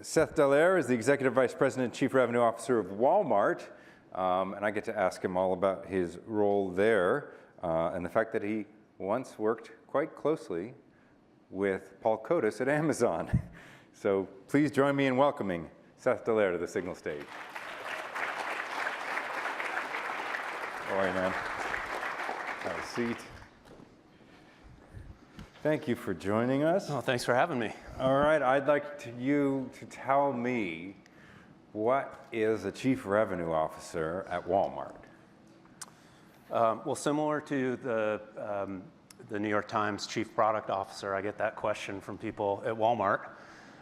Seth Dallaire is the Executive Vice President, Chief Revenue Officer of Walmart, and I get to ask him all about his role there and the fact that he once worked quite closely with Paul Kotis at Amazon. So please join me in welcoming Seth Dallaire to the Signal stage. How are you, man? Have a seat. Thank you for joining us. Oh, thanks for having me. All right, I'd like you to tell me, what is a Chief Revenue Officer at Walmart? Well, similar to the New York Times Chief Product Officer, I get that question from people at Walmart.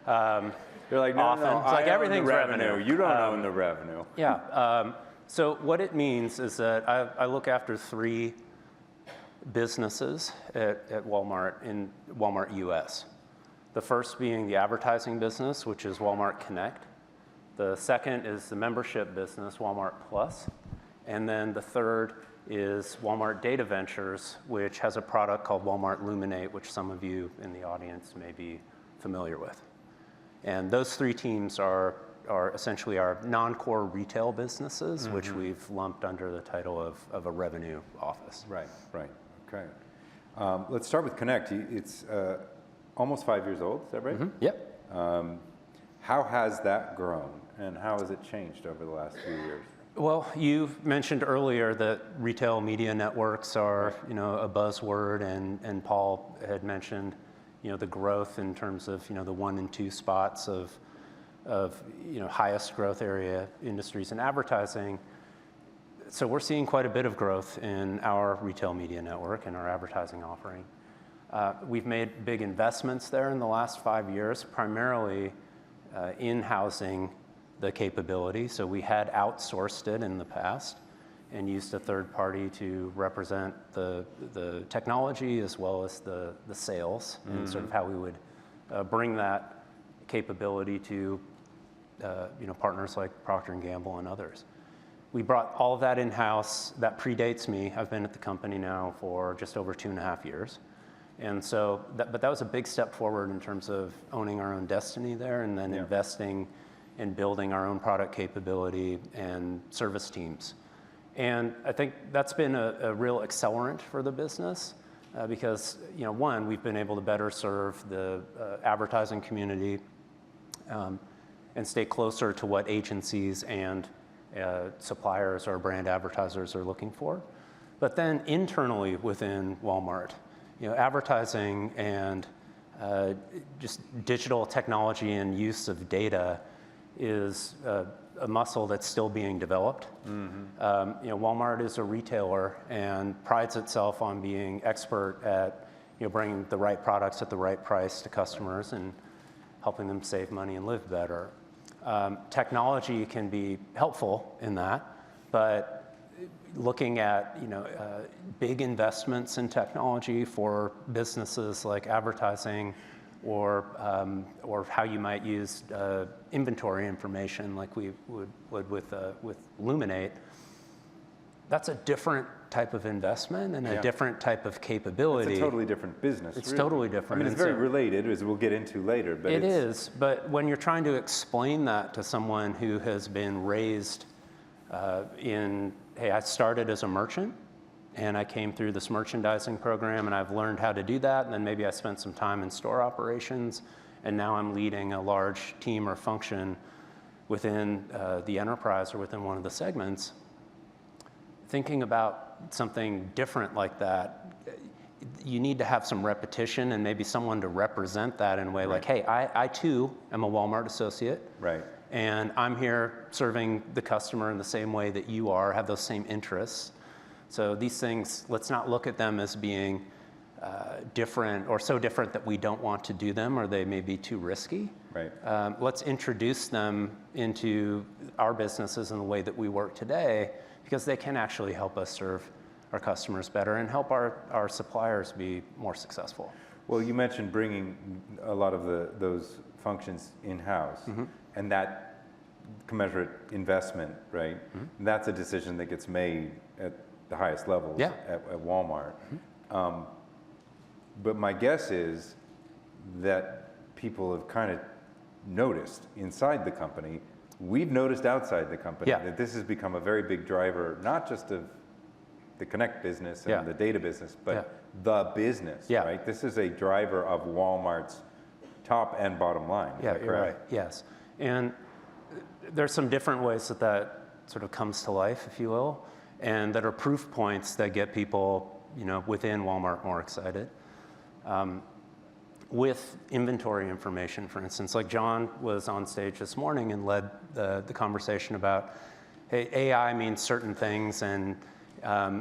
They're like, no, often. no, It's like everything's revenue. You don't own the revenue. Yeah. So what it means is that I look after three businesses at Walmart in Walmart US. The first being the advertising business, which is Walmart Connect. The second is the membership business, Walmart Plus. And then the third is Walmart Data Ventures, which has a product called Walmart Luminate, which some of you in the audience may be familiar with. And those three teams are essentially our non-core retail businesses, which we've lumped under the title of a revenue office. Right, right, okay. Let's start with Connect. It's almost 5 years old, is that right? Yep. How has that grown, and how has it changed over the last few years? Well, you mentioned earlier that retail media networks are, a buzzword, and Paul had mentioned, the growth in terms of, the 1 and 2 spots of highest growth area industries in advertising. So we're seeing quite a bit of growth in our retail media network and our advertising offering. We've made big investments there in the last 5 years, primarily in housing the capability. So we had outsourced it in the past and used a third party to represent the technology as well as the sales and sort of how we would bring that capability to partners like Procter & Gamble and others. We brought all of that in-house. That predates me. I've been at the company now for just over 2.5 years. And so, but that was a big step forward in terms of owning our own destiny there, and then investing in building our own product capability and service teams. And I think that's been a real accelerant for the business because, one, we've been able to better serve the advertising community and stay closer to what agencies and suppliers or brand advertisers are looking for. But then internally within Walmart, advertising and just digital technology and use of data is a muscle that's still being developed. Walmart is a retailer and prides itself on being expert at bringing the right products at the right price to customers and helping them save money and live better. Technology can be helpful in that, but looking at big investments in technology for businesses like advertising, or how you might use inventory information like we would with Luminate, that's a different type of investment and a different type of capability. It's a totally different business. It's really totally different. I mean, it's very related, as we'll get into later. But it is, but when you're trying to explain that to someone who has been raised hey, I started as a merchant, and I came through this merchandising program, and I've learned how to do that, and then maybe I spent some time in store operations, and now I'm leading a large team or function within the enterprise or within one of the segments. Thinking about something different like that, you need to have some repetition and maybe someone to represent that in a way like, hey, I too am a Walmart associate. Right. And I'm here serving the customer in the same way that you are, have those same interests. So these things, let's not look at them as being different or so different that we don't want to do them or they may be too risky. Right. Let's introduce them into our businesses in the way that we work today, because they can actually help us serve our customers better and help our suppliers be more successful. Well, you mentioned bringing a lot of those functions in-house, and that commensurate investment, right? That's a decision that gets made at the highest levels at Walmart. But my guess is that people have kind of noticed inside the company, we've noticed outside the company that this has become a very big driver, not just of the Connect business and the data business, but the business, right? This is a driver of Walmart's top and bottom line. Yeah, you're right. Yes. And there's some different ways that that sort of comes to life, if you will, and that are proof points that get people, within Walmart more excited. With inventory information, for instance, like John was on stage this morning and led the conversation about, hey, AI means certain things, and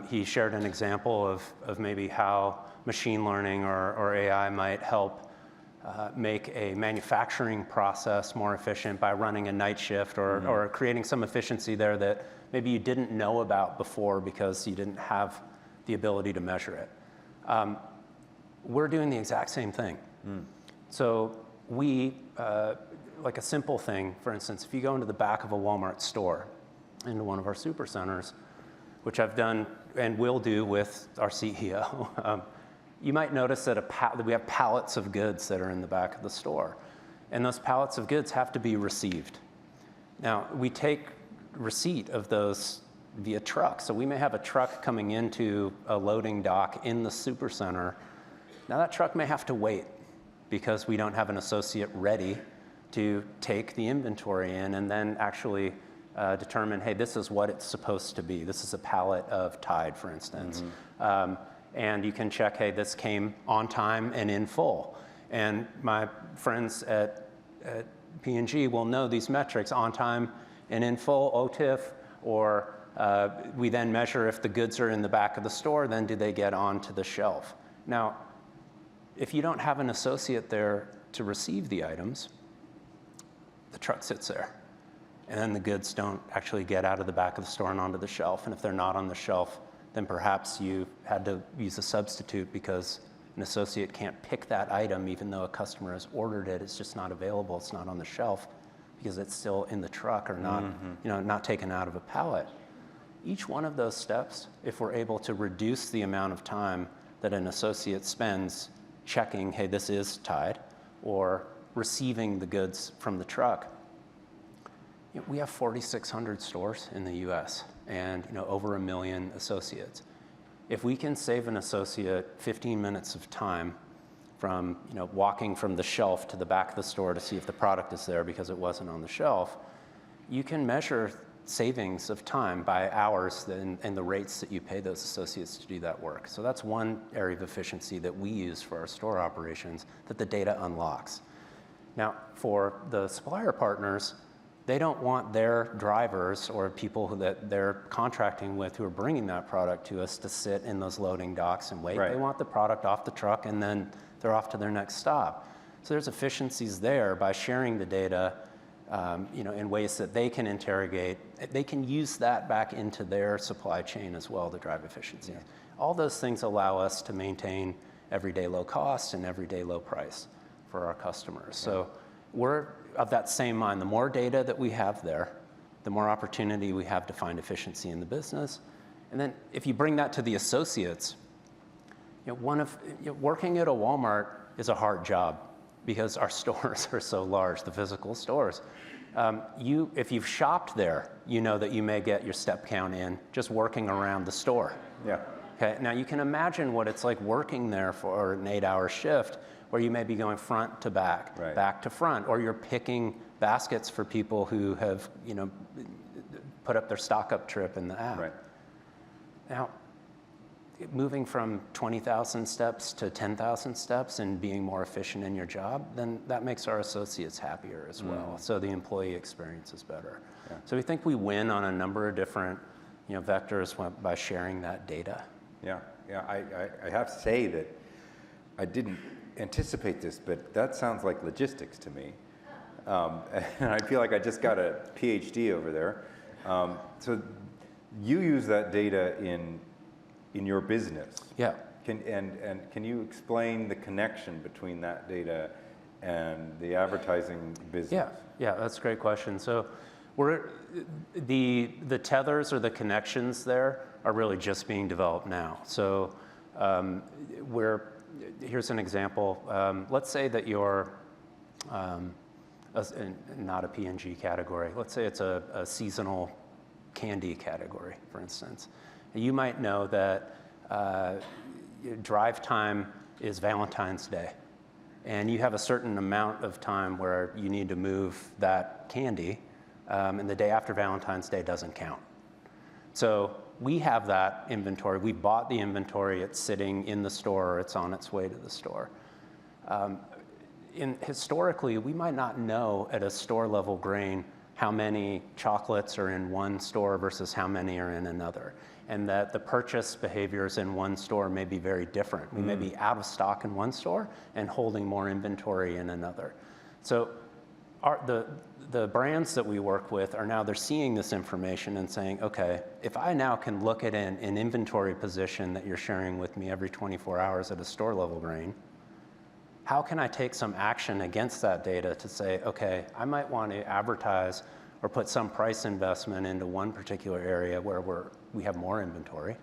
he shared an example of maybe how machine learning or AI might help make a manufacturing process more efficient by running a night shift or creating some efficiency there that maybe you didn't know about before because you didn't have the ability to measure it. We're doing the exact same thing. So we, like a simple thing, for instance, if you go into the back of a Walmart store, into one of our supercenters, which I've done and will do with our CEO, you might notice that we have pallets of goods that are in the back of the store. And those pallets of goods have to be received. Now, we take receipt of those via truck. So we may have a truck coming into a loading dock in the supercenter. Now, that truck may have to wait because we don't have an associate ready to take the inventory in and then actually determine, hey, this is what it's supposed to be. This is a pallet of Tide, for instance. And you can check, hey, this came on time and in full. And my friends at P&G will know these metrics, on time and in full, OTIF, or we then measure if the goods are in the back of the store, then do they get onto the shelf? Now, if you don't have an associate there to receive the items, the truck sits there. And then the goods don't actually get out of the back of the store and onto the shelf. And if they're not on the shelf, then perhaps you had to use a substitute because an associate can't pick that item even though a customer has ordered it. It's just not available. It's not on the shelf because it's still in the truck or not, not taken out of a pallet. Each one of those steps, if we're able to reduce the amount of time that an associate spends checking, hey, this is Tide, or receiving the goods from the truck. We have 4,600 stores in the US and over 1 million associates. If we can save an associate 15 minutes of time from walking from the shelf to the back of the store to see if the product is there because it wasn't on the shelf, you can measure savings of time by hours and the rates that you pay those associates to do that work. So that's one area of efficiency that we use for our store operations that the data unlocks. Now, for the supplier partners, they don't want their drivers or people that they're contracting with who are bringing that product to us to sit in those loading docks and wait. Right. They want the product off the truck and then they're off to their next stop. So there's efficiencies there by sharing the data in ways that they can interrogate. They can use that back into their supply chain as well to drive efficiency. Yeah. All those things allow us to maintain everyday low cost and everyday low price for our customers. Yeah. So we're of that same mind. The more data that we have there, the more opportunity we have to find efficiency in the business. And then if you bring that to the associates, working at a Walmart is a hard job because our stores are so large, the physical stores. If you've shopped there, you know that you may get your step count in just working around the store. Yeah. Okay. Now you can imagine what it's like working there for an 8-hour shift where you may be going front to back, right, back to front, or you're picking baskets for people who have, put up their stock up trip in the app. Right. Now, moving from 20,000 steps to 10,000 steps and being more efficient in your job, then that makes our associates happier as well. So the employee experience is better. Yeah. So we think we win on a number of different, vectors by sharing that data. Yeah, I have to say that I didn't anticipate this, but that sounds like logistics to me. And I feel like I just got a PhD over there. So you use that data in your business. Yeah. Can you explain the connection between that data and the advertising business? Yeah, that's a great question. So the tethers or the connections there are really just being developed now. So here's an example. Let's say that you're not a P&G category. Let's say it's a seasonal candy category, for instance. You might know that drive time is Valentine's Day, and you have a certain amount of time where you need to move that candy, and the day after Valentine's Day doesn't count. So we have that inventory. We bought the inventory. It's sitting in the store, or it's on its way to the store. Historically, we might not know at a store level grain how many chocolates are in one store versus how many are in another, and that the purchase behaviors in one store may be very different. We may be out of stock in one store and holding more inventory in another. So the brands that we work with are now, they're seeing this information and saying, okay, if I now can look at an inventory position that you're sharing with me every 24 hours at a store level grain, how can I take some action against that data to say, okay, I might want to advertise or put some price investment into one particular area where we have more inventory,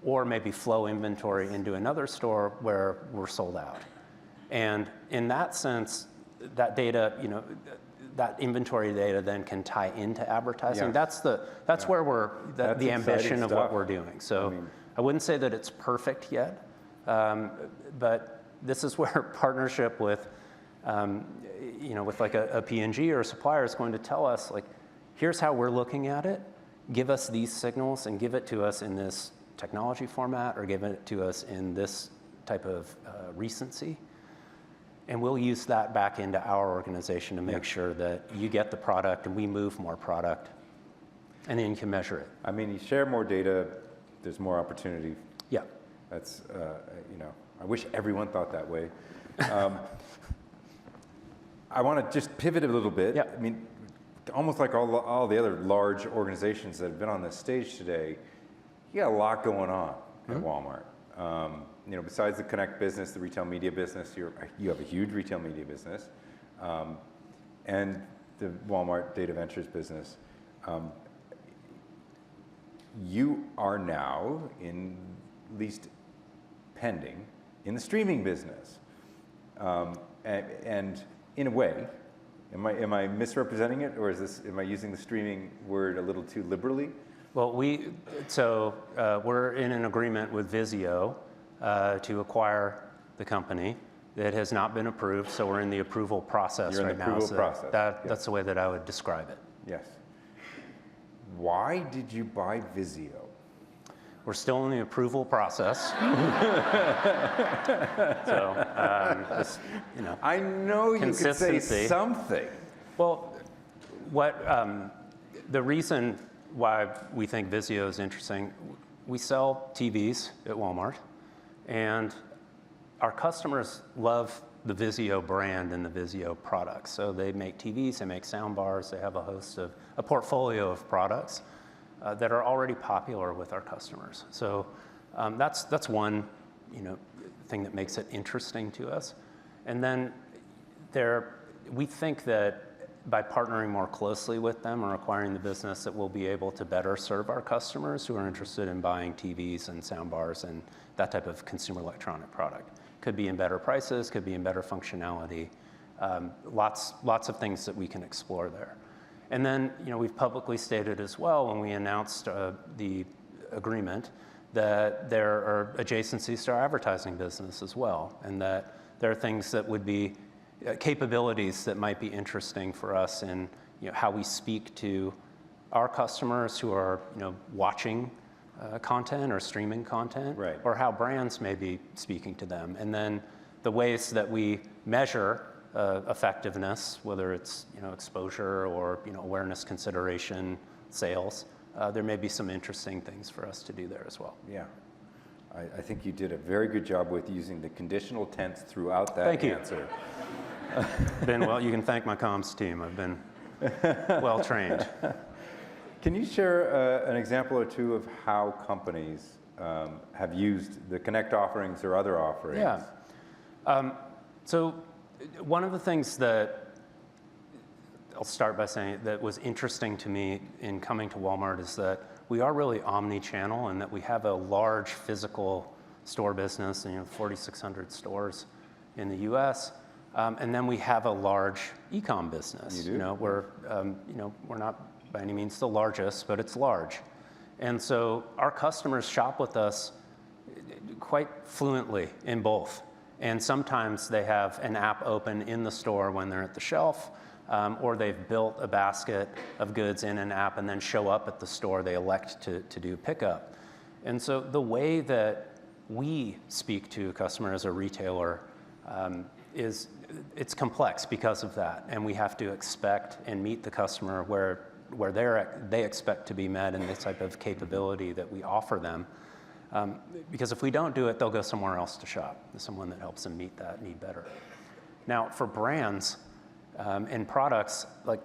or maybe flow inventory into another store where we're sold out. And in that sense, that data, that inventory data then can tie into advertising. Yes. That's where That's the ambition of stuff. what we're doing. So I wouldn't say that it's perfect yet, but this is where partnership with, with like a P&G or a supplier is going to tell us, like, here's how we're looking at it. Give us these signals and give it to us in this technology format, or give it to us in this type of recency. And we'll use that back into our organization to make sure that you get the product and we move more product, and then you can measure it. I mean, you share more data, there's more opportunity. Yeah. That's, I wish everyone thought that way. I want to just pivot a little bit. Yeah. I mean, almost like all the other large organizations that have been on this stage today, you got a lot going on at Walmart. Besides the Connect business, the retail media business, you have a huge retail media business, and the Walmart Data Ventures business. You are now, at least pending, in the streaming business, and in a way, am I misrepresenting it, or am I using the streaming word a little too liberally? Well, we're in an agreement with Vizio to acquire the company. It has not been approved, so we're in the approval process right now. That's the way that I would describe it. Yes. Why did you buy Vizio? We're still in the approval process. So, I know you could say something. Well, the reason why we think Vizio is interesting, we sell TVs at Walmart, and our customers love the Vizio brand and the Vizio products. So they make TVs, they make sound bars, they have a portfolio of products that are already popular with our customers. So that's one thing that makes it interesting to us. And then we think that by partnering more closely with them or acquiring the business, that we'll be able to better serve our customers who are interested in buying TVs and sound bars and that type of consumer electronic product. Could be in better prices, could be in better functionality, lots of things that we can explore there. And then, we've publicly stated as well when we announced the agreement that there are adjacencies to our advertising business as well, and that there are things that would be capabilities that might be interesting for us in how we speak to our customers who are watching content or streaming content, right, or how brands may be speaking to them, and then the ways that we measure effectiveness, whether it's exposure or awareness, consideration, sales. There may be some interesting things for us to do there as well. Yeah, I think you did a very good job with using the conditional tense throughout that answer. You can thank my comms team. I've been well trained. Can you share an example or two of how companies have used the Connect offerings or other offerings? Yeah. So one of the things that I'll start by saying that was interesting to me in coming to Walmart is that we are really omni-channel, and that we have a large physical store business, 4,600 stores in the U.S., And then we have a large e-com business. You do? You know, we're not by any means the largest, but it's large. And so our customers shop with us quite fluently in both. And sometimes they have an app open in the store when they're at the shelf, or they've built a basket of goods in an app and then show up at the store. They elect to do pickup. And so the way that we speak to a customer as a retailer it's complex because of that. And we have to expect and meet the customer where they expect to be met and the type of capability that we offer them. Because if we don't do it, they'll go somewhere else to shop, someone that helps them meet that need better. Now, for brands and products, like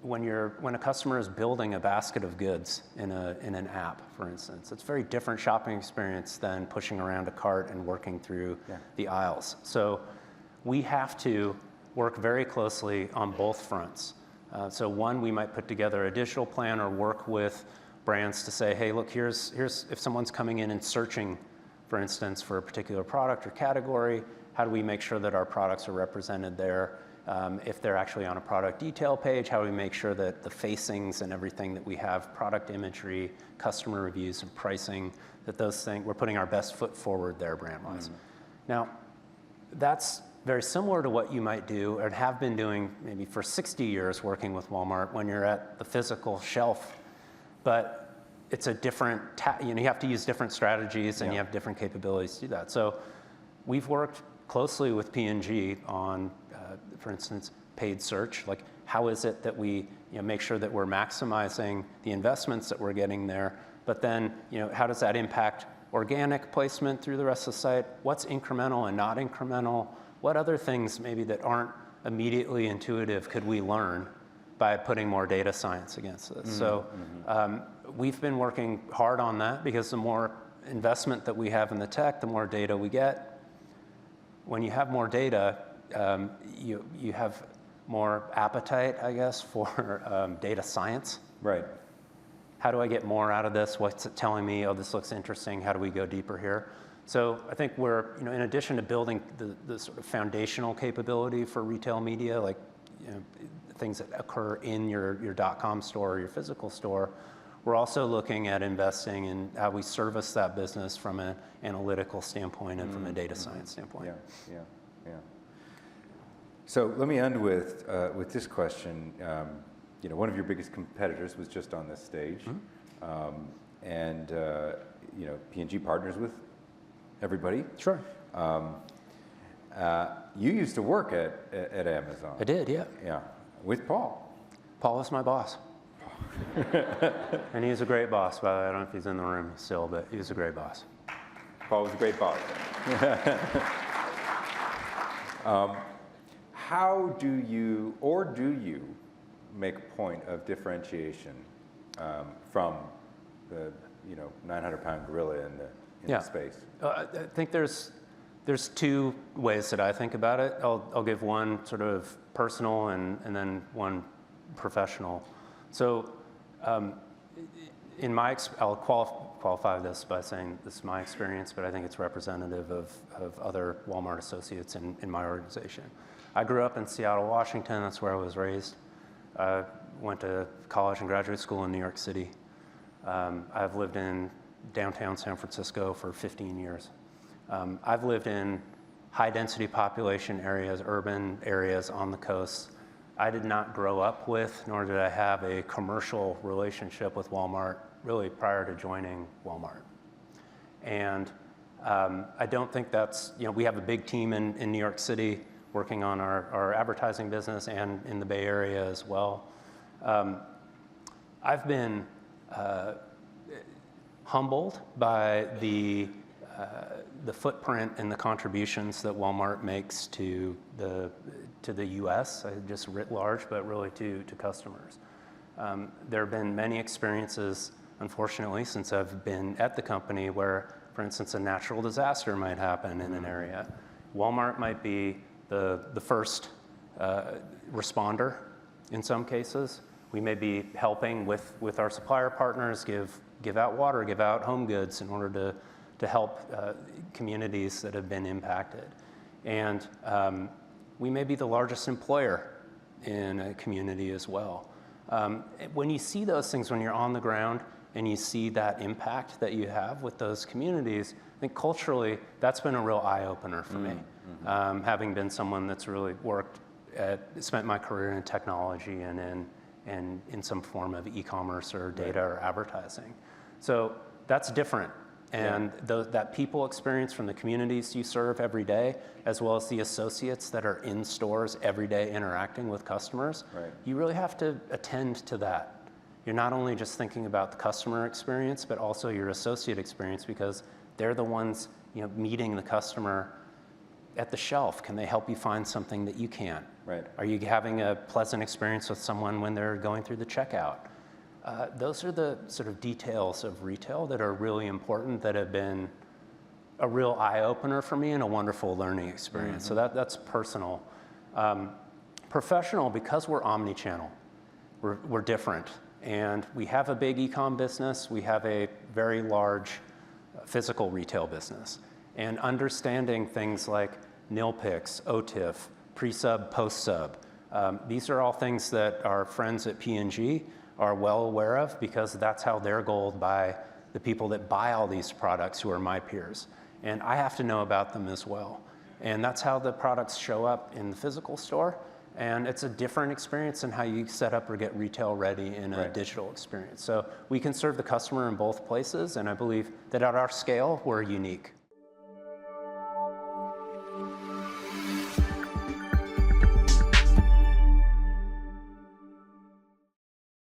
when a customer is building a basket of goods in an app, for instance, it's a very different shopping experience than pushing around a cart and working through the aisles. So we have to work very closely on both fronts. So one, we might put together a digital plan or work with brands to say, hey, look, here's if someone's coming in and searching, for instance, for a particular product or category, how do we make sure that our products are represented there? If they're actually on a product detail page, how do we make sure that the facings and everything that we have, product imagery, customer reviews and pricing, that those things, we're putting our best foot forward there brand-wise. Now, that's very similar to what you might do or have been doing maybe for 60 years working with Walmart when you're at the physical shelf. But it's a different, you have to use different strategies and you have different capabilities to do that. So we've worked closely with P&G on, for instance, paid search. Like, how is it that we make sure that we're maximizing the investments that we're getting there? But then, how does that impact organic placement through the rest of the site? What's incremental and not incremental? What other things maybe that aren't immediately intuitive could we learn by putting more data science against this? So we've been working hard on that because the more investment that we have in the tech, the more data we get. When you have more data, you have more appetite, I guess, for data science. Right. How do I get more out of this? What's it telling me? Oh, this looks interesting. How do we go deeper here? So I think we're, in addition to building the sort of foundational capability for retail media, like things that occur in your .com store or your physical store, we're also looking at investing in how we service that business from an analytical standpoint and from a data science standpoint. Yeah. So let me end with this question. One of your biggest competitors was just on this stage, and P&G partners with everybody. Sure. You used to work at Amazon. I did, yeah. Yeah, with Paul. Paul is my boss. And he's a great boss, by the way. I don't know if he's in the room still, but he was a great boss. Paul was a great boss. How do you make a point of differentiation from the 900-pound gorilla in the space? I think there's two ways that I think about it. I'll give one sort of personal and then one professional. So I'll qualify this by saying this is my experience, but I think it's representative of other Walmart associates in my organization. I grew up in Seattle, Washington. That's where I was raised. I went to college and graduate school in New York City. I've lived in downtown San Francisco for 15 years. I've lived in high-density population areas, urban areas on the coast. I did not grow up with, nor did I have a commercial relationship with Walmart really prior to joining Walmart. And I don't think that's, we have a big team in New York City working on our advertising business and in the Bay Area as well. I've been humbled by the footprint and the contributions that Walmart makes to the U.S., just writ large, but really to customers. There have been many experiences, unfortunately, since I've been at the company where, for instance, a natural disaster might happen in an area. Walmart might be the first responder in some cases. We may be helping with our supplier partners, give out water, give out home goods in order to help communities that have been impacted. And we may be the largest employer in a community as well. When you see those things, when you're on the ground and you see that impact that you have with those communities, I think culturally, that's been a real eye-opener for me. Having been someone that's really spent my career in technology and in some form of e-commerce or data or advertising. So that's different. And that people experience from the communities you serve every day, as well as the associates that are in stores every day interacting with customers, you really have to attend to that. You're not only just thinking about the customer experience, but also your associate experience, because they're the ones meeting the customer at the shelf. Can they help you find something that you can't? Are you having a pleasant experience with someone when they're going through the checkout? Those are the sort of details of retail that are really important, that have been a real eye-opener for me and a wonderful learning experience. So that's personal. Professional, because we're omni-channel, we're different. And we have a big e-com business. We have a very large physical retail business. And understanding things like nil picks, OTIF, pre-sub, post-sub, these are all things that our friends at P&G are well aware of, because that's how they're goaled by the people that buy all these products, who are my peers. And I have to know about them as well. And that's how the products show up in the physical store. And it's a different experience than how you set up or get retail ready in a digital experience. So we can serve the customer in both places, and I believe that at our scale, we're unique.